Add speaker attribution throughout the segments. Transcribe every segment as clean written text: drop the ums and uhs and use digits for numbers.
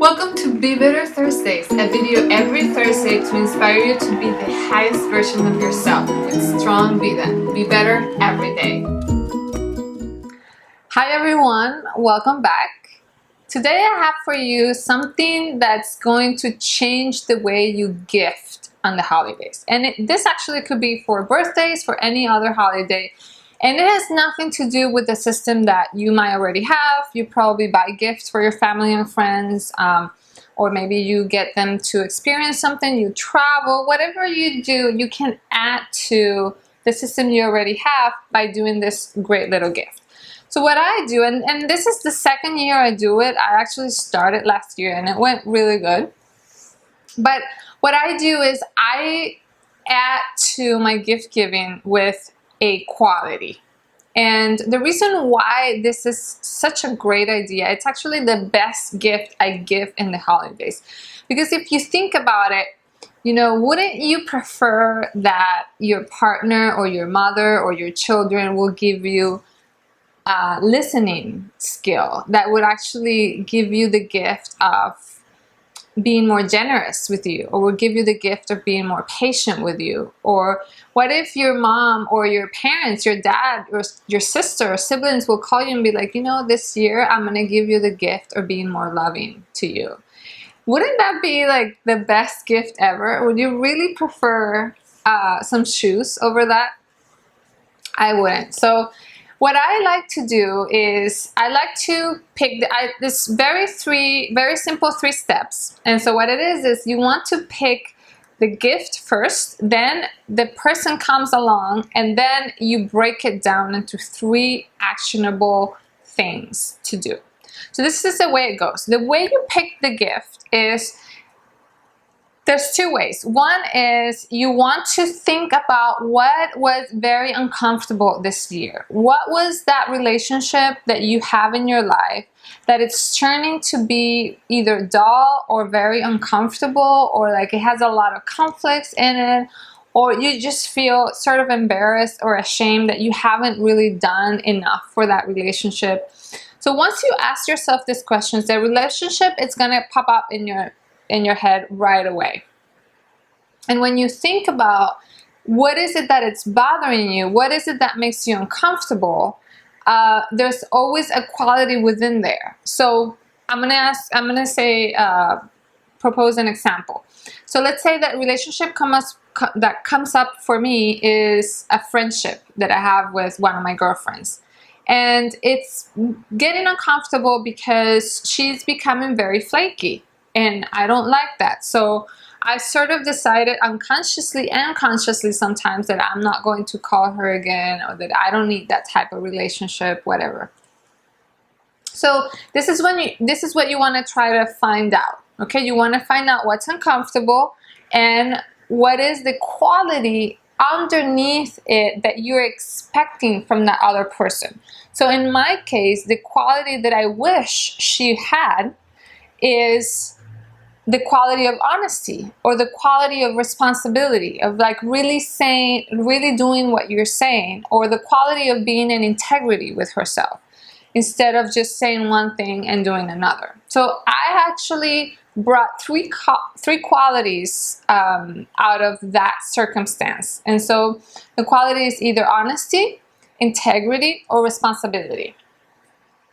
Speaker 1: Welcome to Be Better Thursdays, a video every Thursday to inspire you to be the highest version of yourself with strong Vida. Be better every day. Hi everyone, welcome back. Today I have for you something that's going to change the way you gift on the holidays. And this actually could be for birthdays, for any other holiday. And it has nothing to do with the system that you might already have. You probably buy gifts for your family and friends, or maybe you get them to experience something, you travel, whatever you do, you can add to the system you already have by doing this great little gift. So what I do, and this is the second year I do it, I actually started last year and it went really good. But what I do is I add to my gift giving with a quality. And the reason why this is such a great idea, it's actually the best gift I give in the holidays. Because if you think about it, wouldn't you prefer that your partner or your mother or your children will give you a listening skill that would actually give you the gift of being more generous with you, or will give you the gift of being more patient with you? Or what if your mom or your parents, your dad or your sister or siblings will call you and be like, this year I'm going to give you the gift of being more loving to you? Wouldn't that be like the best gift ever? Would you really prefer some shoes over that? I wouldn't. So what I like to do is I like to pick this very simple 3 steps. And so what it is you want to pick the gift first, then the person comes along, and then you break it down into 3 actionable things to do. So this is the way it goes. The way you pick the gift is, there's 2 ways. One is you want to think about what was very uncomfortable this year. What was that relationship that you have in your life that it's turning to be either dull or very uncomfortable, or like it has a lot of conflicts in it, or you just feel sort of embarrassed or ashamed that you haven't really done enough for that relationship. So once you ask yourself these questions, the relationship is going to pop up in your head right away. And when you think about what is it that it's bothering you, what is it that makes you uncomfortable, there's always a quality within there. So propose an example. So let's say that relationship that comes up for me is a friendship that I have with one of my girlfriends. And it's getting uncomfortable because she's becoming very flaky. And I don't like that. So I sort of decided unconsciously and consciously sometimes that I'm not going to call her again, or that I don't need that type of relationship, whatever. So this is what you want to try to find out. Okay, you want to find out what's uncomfortable and what is the quality underneath it that you're expecting from that other person. So in my case, the quality that I wish she had is the quality of honesty, or the quality of responsibility, of like really doing what you're saying, or the quality of being in integrity with herself instead of just saying one thing and doing another. So I actually brought 3 qualities out of that circumstance. And so the quality is either honesty, integrity, or responsibility.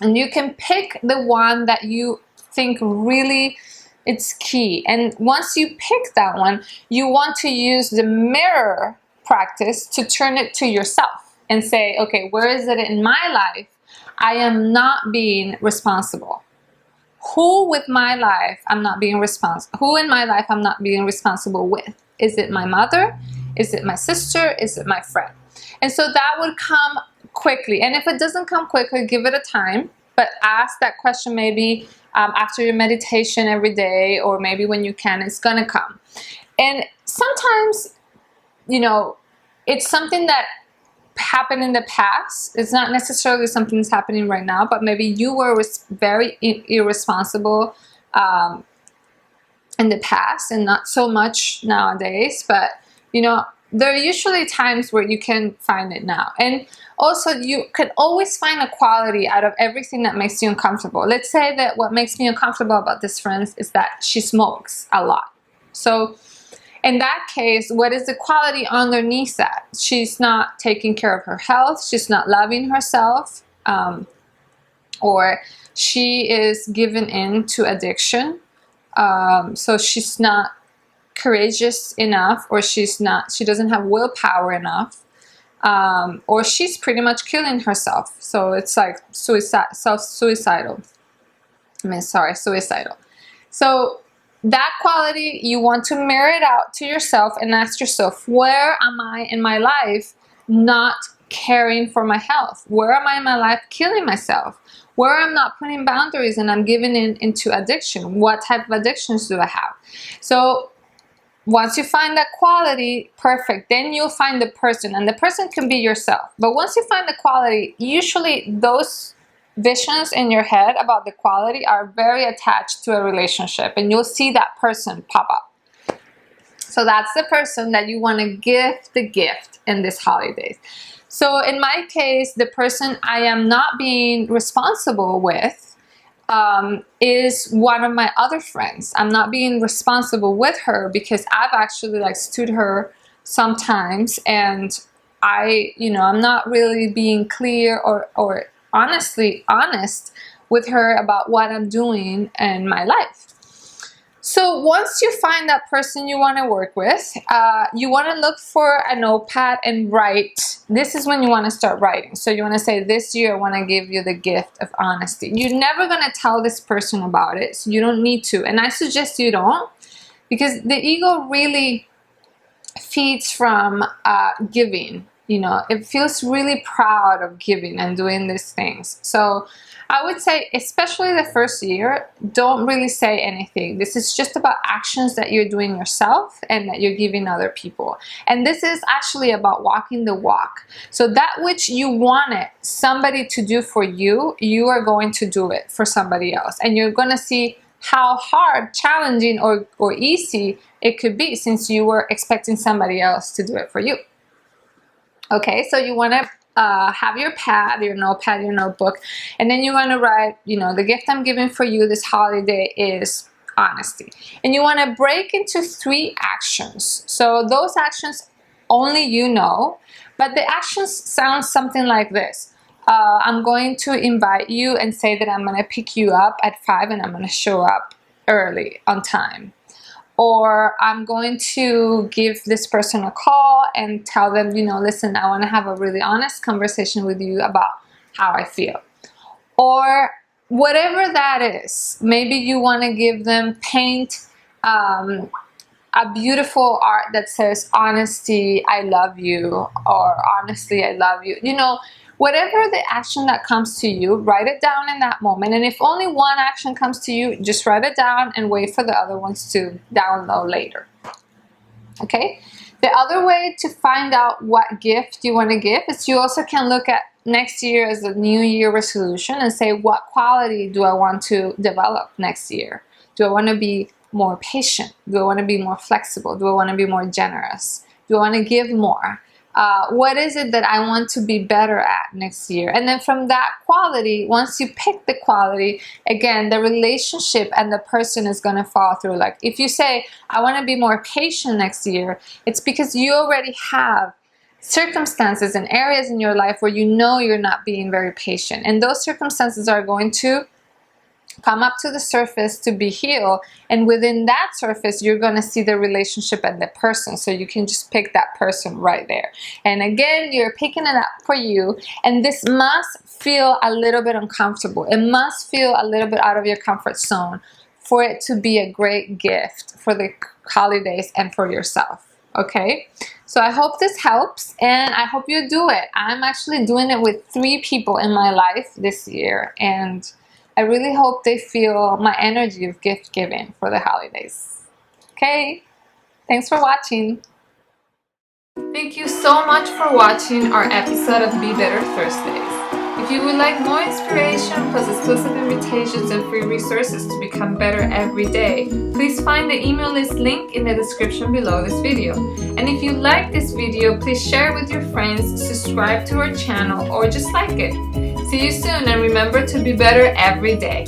Speaker 1: And you can pick the one that you think really it's key. And once you pick that one, you want to use the mirror practice to turn it to yourself and say, okay, where is it in my life I am not being responsible? Who in my life I'm not being responsible with? Is it my mother? Is it my sister? Is it my friend? And so that would come quickly. And if it doesn't come quickly, give it a time. But ask that question maybe after your meditation every day, or maybe when you can, it's gonna come. And sometimes, it's something that happened in the past. It's not necessarily something that's happening right now, but maybe you were very irresponsible in the past and not so much nowadays. But, there are usually times where you can find it now. And also, you can always find a quality out of everything that makes you uncomfortable. Let's say that what makes me uncomfortable about this friend is that she smokes a lot. So in that case, what is the quality underneath that? She's not taking care of her health. She's not loving herself. Or she is given in to addiction. So she's not courageous enough, or she doesn't have willpower enough. Or she's pretty much killing herself. So it's like suicidal. So that quality, you want to mirror it out to yourself and ask yourself, where am I in my life not caring for my health? Where am I in my life killing myself? Where I'm not putting boundaries and I'm giving into addiction? What type of addictions do I have? So once you find that quality, perfect, then you'll find the person, and the person can be yourself. But once you find the quality, usually those visions in your head about the quality are very attached to a relationship, and you'll see that person pop up. So that's the person that you want to give the gift in this holidays. So in my case, the person I am not being responsible with is one of my other friends. I'm not being responsible with her because I've actually like stood her sometimes, and I'm not really being clear or honestly honest with her about what I'm doing in my life. So once you find that person you want to work with, you want to look for a notepad and write. This is when you want to start writing. So you want to say, this year I want to give you the gift of honesty. You're never going to tell this person about it, so you don't need to. And I suggest you don't, because the ego really feeds from giving. It feels really proud of giving and doing these things. So I would say, especially the first year, don't really say anything. This is just about actions that you're doing yourself and that you're giving other people. And this is actually about walking the walk. So that which you wanted somebody to do for you, you are going to do it for somebody else. And you're going to see how hard, challenging, or easy it could be, since you were expecting somebody else to do it for you. Okay, so you want to have your pad, your notepad, your notebook, and then you want to write, the gift I'm giving for you this holiday is honesty. And you want to break into 3 actions. So those actions only you know, but the actions sound something like this. I'm going to invite you and say that I'm going to pick you up at 5 and I'm going to show up early on time. Or I'm going to give this person a call and tell them, listen, I want to have a really honest conversation with you about how I feel. Or whatever that is. Maybe you want to give them, paint a beautiful art that says, honesty, I love you, or honestly, I love you. Whatever the action that comes to you, write it down in that moment. And if only one action comes to you, just write it down and wait for the other ones to download later. Okay? The other way to find out what gift you want to give is you also can look at next year as a New Year resolution and say, what quality do I want to develop next year? Do I want to be more patient? Do I want to be more flexible? Do I want to be more generous? Do I want to give more? What is it that I want to be better at next year? And then from that quality, once you pick the quality, again, the relationship and the person is going to fall through. Like if you say, I want to be more patient next year, it's because you already have circumstances and areas in your life where you're not being very patient. And those circumstances are going to come up to the surface to be healed, and within that surface you're going to see the relationship and the person, so you can just pick that person right there. And again, you're picking it up for you, and this must feel a little bit uncomfortable. It must feel a little bit out of your comfort zone for it to be a great gift for the holidays and for yourself. Okay, so I hope this helps, and I hope you do it. I'm actually doing it with 3 people in my life this year, and I really hope they feel my energy of gift giving for the holidays. Okay, thanks for watching. Thank you so much for watching our episode of Be Better Thursdays. If If you would like more inspiration plus exclusive invitations and free resources to become better every day, please find the email list link in the description below this video. And if you like this video, please share it with your friends, subscribe to our channel, or just like it. See you soon, and remember to be better every day.